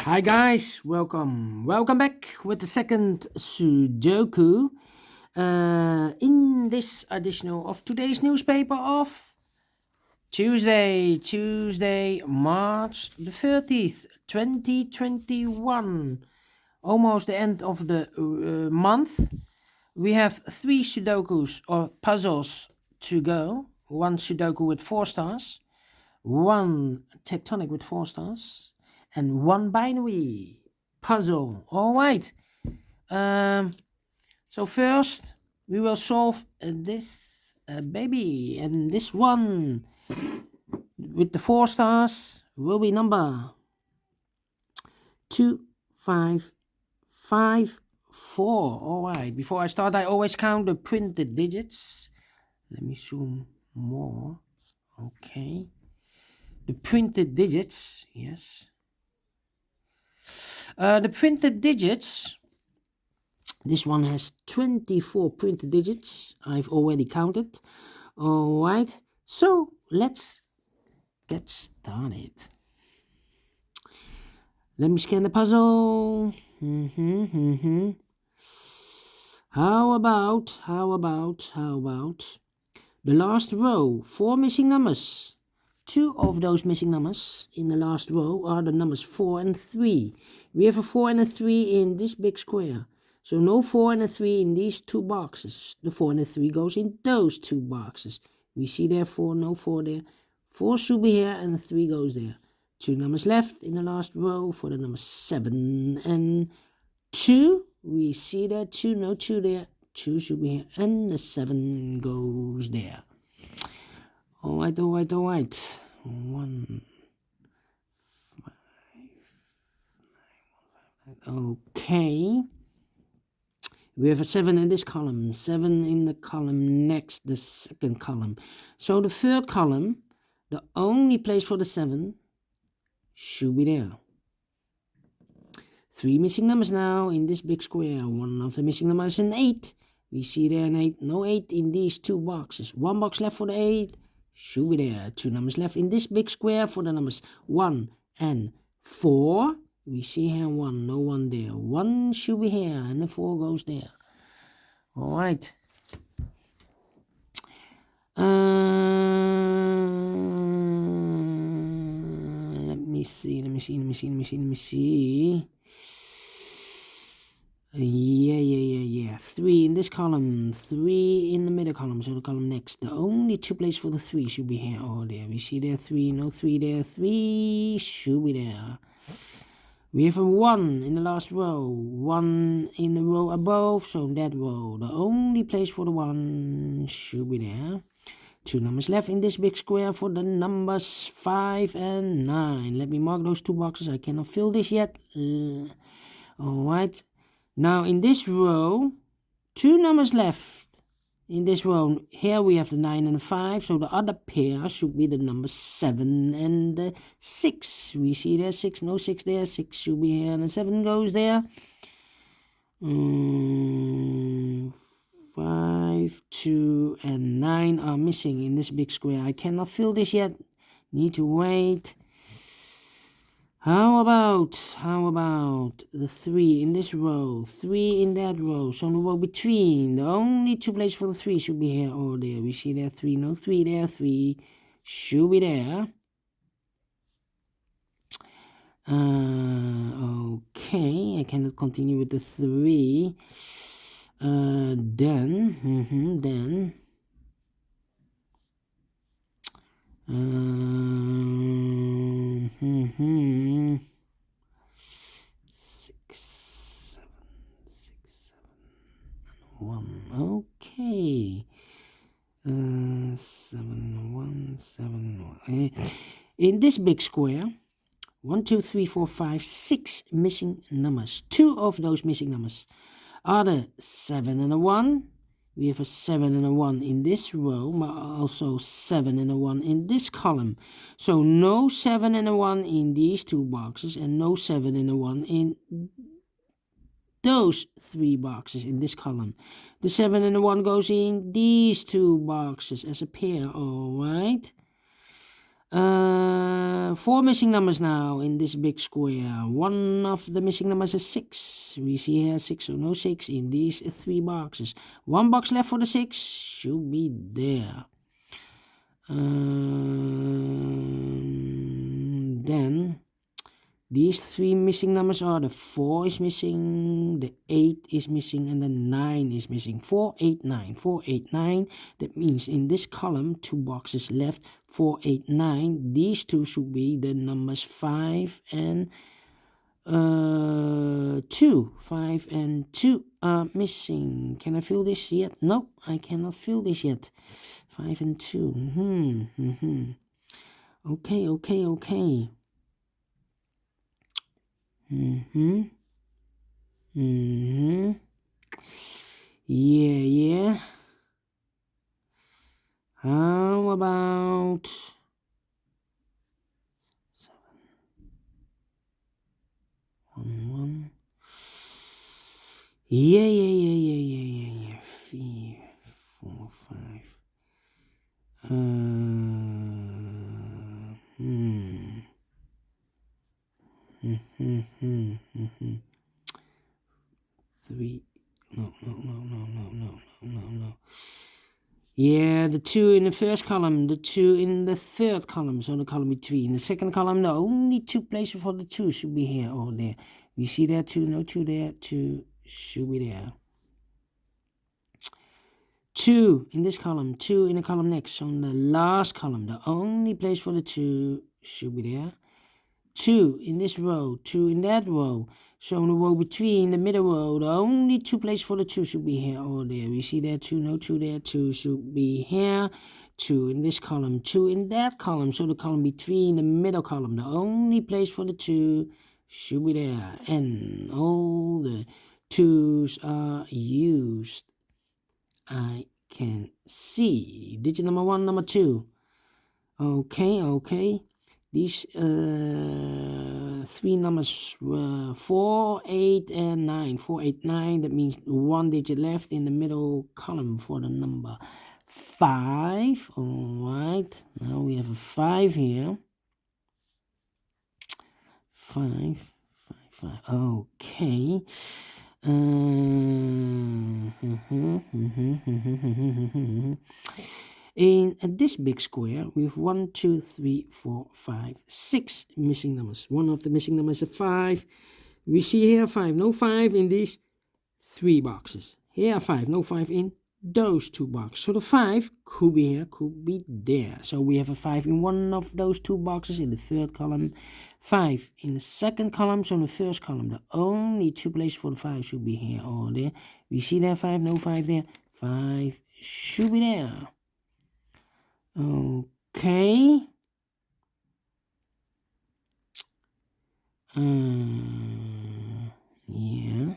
Hi guys, welcome back with the second Sudoku in this edition of today's newspaper of Tuesday, March the 30th, 2021. Almost the end of the month. We have 3 Sudokus or puzzles to go. 1 Sudoku with 4 stars, 1 tectonic with 4 stars, and 1 binary puzzle. All right. So first we will solve this baby, and this one with the 4 stars will be number 2554. All right. Before I start, I always count the printed digits. Let me zoom more. Okay. The printed digits, yes. The printed digits, this one has 24 printed digits. I've already counted. All right, so let's get started. Let me scan the puzzle. How about the last row? 4 missing numbers. 2 of those missing numbers in the last row are the numbers 4 and 3. We have a 4 and a 3 in this big square. So no 4 and a 3 in these 2 boxes. The 4 and a 3 goes in those 2 boxes. We see therefore no 4 there. 4 should be here and 3 goes there. 2 numbers left in the last row for the numbers 7 and 2. We see there 2, no 2 there. 2 should be here and the 7 goes there. All right. 1, 5, 9, okay. We have a 7 in this column, 7 in the column next, the second column. So the third column, the only place for the 7 should be there. 3 missing numbers now in this big square. One of the missing numbers is an 8. We see there an 8. No 8 in these 2 boxes. 1 box left for the 8. Should be there. 2 numbers left in this big square for the numbers 1 and 4. We see here 1. No 1 there. 1 should be here and the 4 goes there. All right. Let me see. Yeah. 3 in this column, 3 in the middle column, so the column next. The only 2 places for the 3 should be here or there. We see there 3, no 3 there, 3 should be there. We have a 1 in the last row, 1 in the row above, so in that row, the only place for the 1 should be there. 2 numbers left in this big square for the numbers 5 and 9. Let me mark those 2 boxes. I cannot fill this yet. All right. Now in this row, 2 numbers left in this row. Here we have the 9 and 5, so the other pair should be the numbers 7 and the 6. We see there 6, no 6 there, 6 should be here and the 7 goes there. 5, 2 and 9 are missing in this big square. I cannot fill this yet, need to wait. How about the 3 in this row, 3 in that row, so in the row between, the only 2 places for the 3 should be here or there. We see there 3, no 3 there, 3 should be there. Okay, I cannot continue with the 3. Then 6, 7, 1. Okay. 7, 1, 7, 1. In this big square, 1, 2, 3, 4, 5, 6 missing numbers. 2 of those missing numbers are the 7 and a 1. We have a 7 and a 1 in this row, but also 7 and a 1 in this column. So no 7 and a 1 in these 2 boxes, and no 7 and a 1 in those 3 boxes in this column. The 7 and the 1 goes in these 2 boxes as a pair, all right? Four missing numbers now in this big square. One of the missing numbers is 6. We see here 6, so no 6 in these 3 boxes. One box left for the 6. Should be there. Then these 3 missing numbers are the 4 is missing, the 8 is missing, and the 9 is missing. 4, 8, 9. 4, 8, 9. That means in this column, 2 boxes left. 4, 8, 9. These 2 should be the numbers 5 and 2. 5 and 2 are missing. Can I fill this yet? No, I cannot fill this yet. 5 and 2. Okay. Yeah. How about 7, 1. Yeah. 3, 4, 5. Three. No. Yeah, the 2 in the first column, the 2 in the third column, so the column between. In the second column, the only 2 places for the 2 should be here or there. We see there 2, no 2 there, 2 should be there. 2 in this column, 2 in the column next, on the last column, the only place for the 2 should be there. 2 in this row, 2 in that row. So in the row between, the middle row, the only 2 places for the 2 should be here or there. We see there 2, no 2 there, 2 should be here. 2 in this column, 2 in that column. So the column between, the middle column, the only place for the 2 should be there. And all the 2's are used. I can see. Digit number 1, number 2. Okay. These 3 numbers were 4, 8, and 9. 4, 8, 9. That means 1 digit left in the middle column for the number 5. All right. Now we have a 5 here. 5. Okay. In this big square, we have 1, 2, 3, 4, 5, 6 missing numbers. One of the missing numbers is 5. We see here 5, no 5 in these 3 boxes. Here 5, no 5 in those 2 boxes. So the 5 could be here, could be there. So we have a 5 in one of those 2 boxes in the third column. 5 in the second column, so in the first column, the only 2 places for the 5 should be here or there. We see there 5, no 5 there. 5 should be there. Okay. Yeah.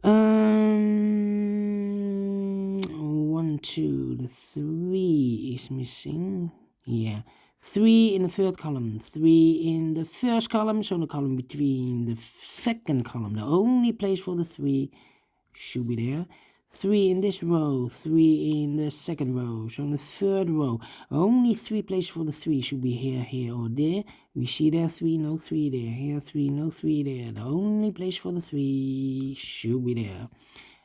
1, 2, the 3 is missing. Yeah. 3 in the third column, 3 in the first column, so the column between the second column, the only place for the 3 should be there. 3 in this row, 3 in the second row, so in the third row, only 3 places for the 3 should be here, or there. We see there 3, no 3 there, here 3, no 3 there. The only place for the 3 should be there.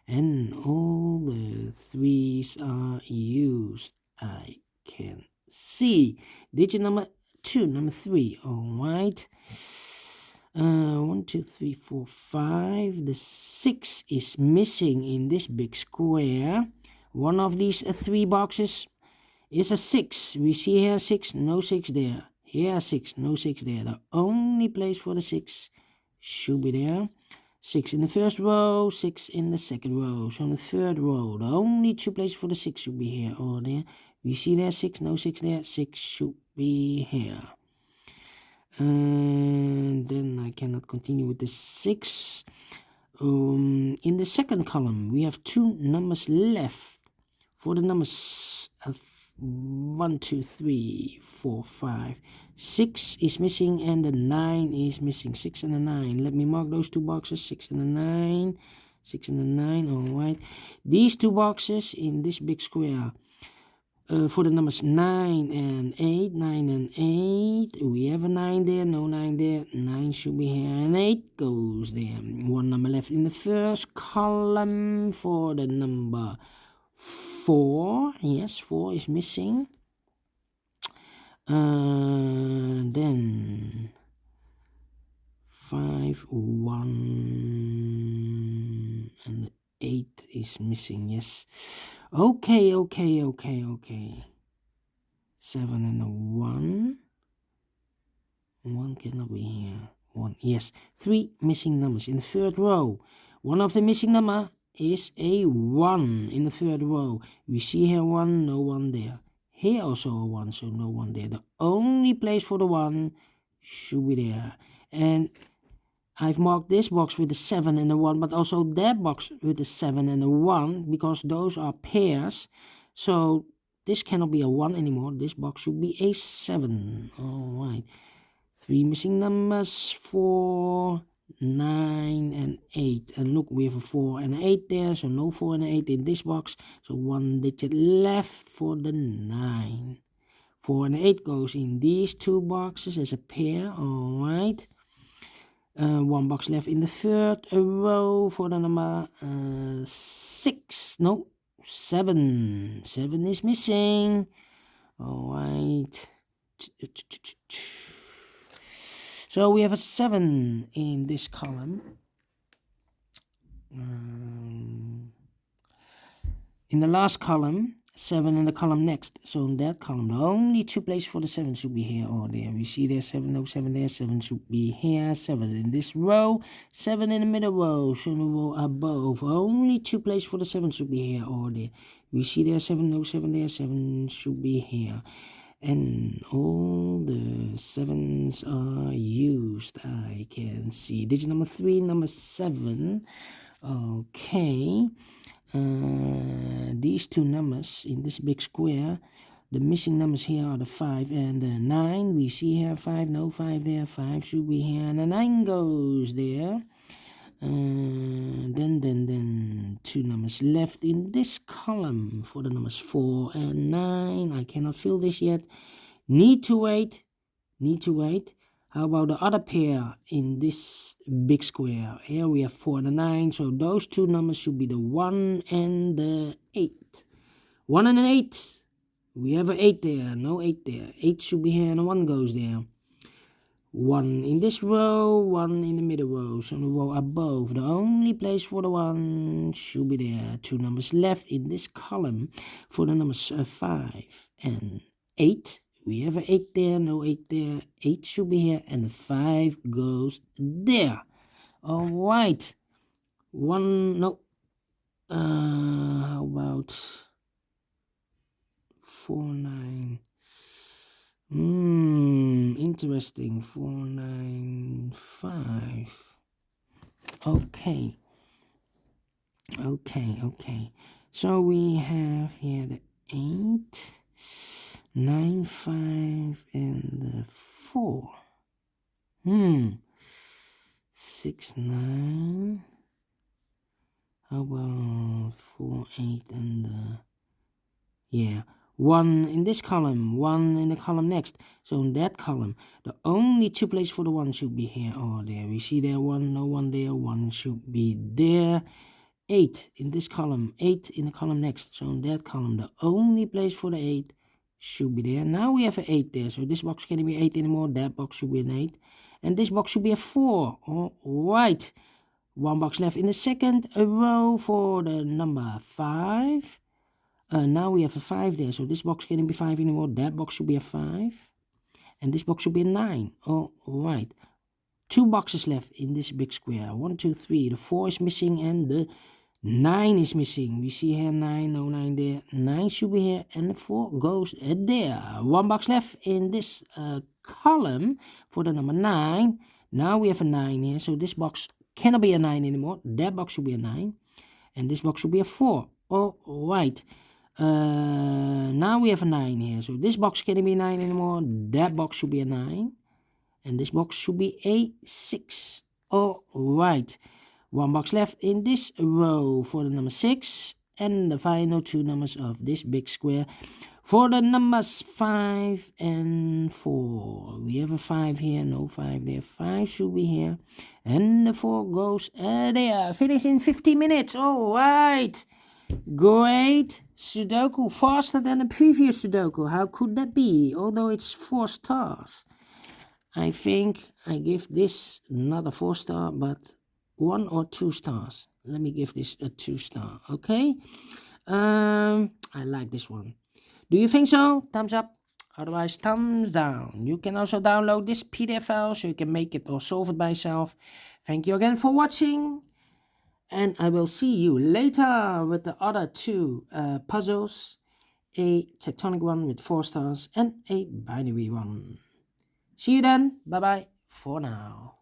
And all the 3's are used. I can see. Digit number 2, number 3. All right. 1, 2, 3, 4, 5. The 6 is missing in this big square. One of these 3 boxes is a 6. We see here 6, no 6 there. Here 6, no 6 there. The only place for the 6 should be there. 6 in the first row, 6 in the second row. So in the third row, the only 2 places for the 6 should be here or there. We see there 6, no 6 there. 6 should be here. And then I cannot continue with the 6. In the second column, we have 2 numbers left. For the numbers of 1, 2, 3, 4, 5. 6 is missing and the 9 is missing. 6 and the 9. Let me mark those 2 boxes. 6 and the 9. 6 and the 9. All right. These 2 boxes in this big square. For the numbers 9 and 8, 9 and 8, we have a 9 there, no 9 there, 9 should be here, and 8 goes there. One number left in the first column for the number 4. Yes, 4 is missing. Then 5, 1, and 8 is missing. Yes. Okay. 7 and a 1. 1 cannot be here. 1. Yes. 3 missing numbers in the third row. One of the missing number is a 1 in the third row. We see here 1, no 1 there. Here also a 1, so no 1 there. The only place for the 1 should be there. And I've marked this box with the 7 and the 1, but also that box with the 7 and the 1, because those are pairs. So this cannot be a 1 anymore. This box should be a 7. All right. 3 missing numbers, 4, 9, and 8. And look, we have a 4 and an 8 there, so no 4 and an 8 in this box. So 1 digit left for the 9. 4 and 8 goes in these 2 boxes as a pair. All right. 1 box left in the third row for the number 6. No, 7. 7 is missing. All right. So we have a 7 in this column. In the last column, 7 in the column next. So in that column, the only 2 places for the 7 should be here or there. We see there 7, no 7 there, 7 should be here, 7 in this row, 7 in the middle row, so in the row above. Only 2 places for the 7 should be here or there. We see there 7, no 7 there, 7 should be here. And all the 7s are used. I can see digit number 3, number 7. Okay. These 2 numbers in this big square, the missing numbers here are the 5 and the 9. We see here 5, no 5 there, 5 should be here, and the 9 goes there. Then 2 numbers left in this column for the numbers 4 and 9. I cannot fill this yet. Need to wait. How about the other pair in this big square? Here we have 4 and a 9, so those 2 numbers should be the 1 and the 8. 1 and an 8. We have an 8 there, no 8 there. 8 should be here and a 1 goes there. 1 in this row, 1 in the middle row, so the row above. The only place for the 1 should be there. 2 numbers left in this column for the numbers 5 and 8. We have an 8 there, no 8 there. 8 should be here, and the 5 goes there. All right. 1, no. How about 4, 9? Interesting. 4, 9, 5. Okay. So we have here the 8, 9, 5, and the 4. 6, 9. How about 4, 8, and the... Yeah. 1 in this column, 1 in the column next. So in that column, the only 2 places for the 1 should be here or there. We see there 1, no 1 there, 1 should be there. 8 in this column, 8 in the column next. So in that column, the only place for the 8 should be there. Now we have an 8 there, so this box can't be 8 anymore. That box should be an 8. And this box should be a 4. All right. 1 box left in the second row for the number 5. Now we have a 5 there, so this box can't be 5 anymore. That box should be a 5. And this box should be a 9. All right. 2 boxes left in this big square. 1, 2, 3. The 4 is missing and the 9 is missing. We see here 9, no 9 there. 9 should be here and the 4 goes there. 1 box left in this column for the number 9. Now we have a 9 here, so this box cannot be a 9 anymore. That box should be a 9. And this box should be a 4. All right. Now we have a 9 here, so this box can't be 9 anymore. That box should be a 9. And this box should be a 6. All right. 1 box left in this row for the number 6. And the final 2 numbers of this big square For the numbers 5 and 4, we have a 5 here, no 5 there. 5 should be here, and the 4 goes there. Finish in 50 minutes. All right. Great Sudoku, faster than the previous Sudoku. How could that be? Although it's 4 stars. I think I give this not a 4 star, but 1 or 2 stars. Let me give this a 2 star, okay? I like this one. Do you think so? Thumbs up. Otherwise, thumbs down. You can also download this PDF file so you can make it or solve it by yourself. Thank you again for watching. And I will see you later with the other 2 puzzles. A tectonic one with 4 stars and a binary one. See you then. Bye-bye for now.